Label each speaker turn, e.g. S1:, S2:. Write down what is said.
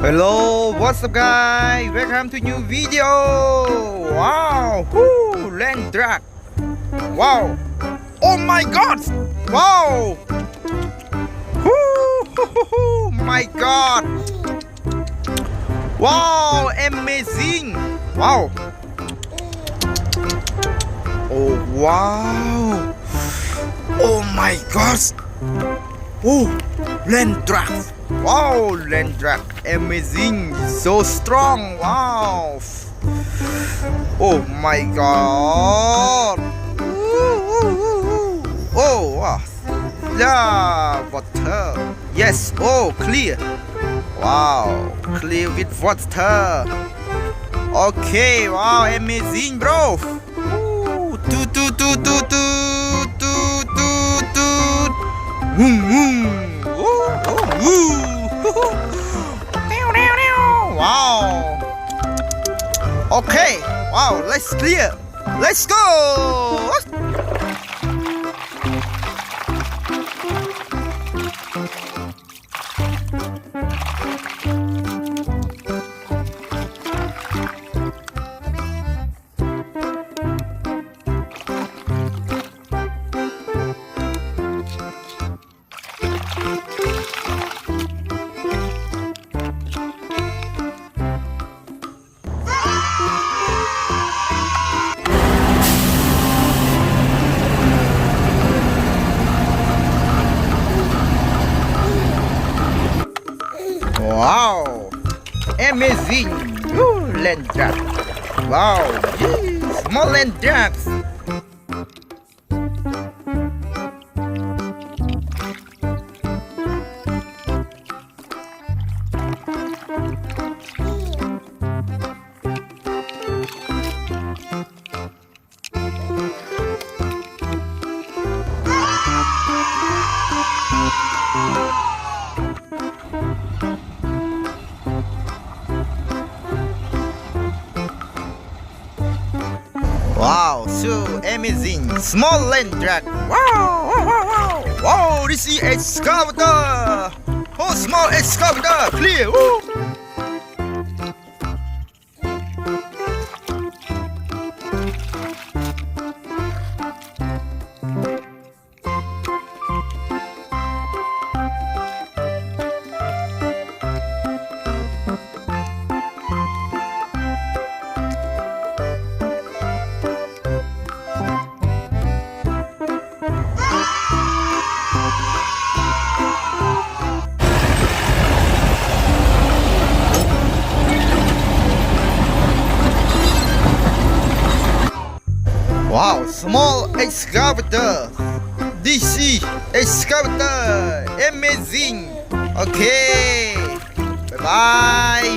S1: Hello, what's up guys? Welcome to new video. Wow, whoo, land truck. Wow, oh my god. Wow, whoo, my god. Wow, amazing. Wow. Oh wow. Oh my gosh. Oh, land truck. Wow, land truck, amazing, so strong. Wow. Oh my god. Oh wow. Yeah, water. Yes. Oh, clear. Wow, clear with water. Okay. Wow, amazing, bro. Toot toot toot toot toot toot toot toot. Wow. Okay. Wow. Let's clear. Let's go. Wow, amazing. Ooh, land truck. Wow, small land trucks. Wow, so amazing. Small land truck. Wow, wow, wow, wow. Wow, this is excavator. Oh, small excavator. Clear. Woo. Wow, small excavator. DC excavator. Amazing. Okay. Bye bye.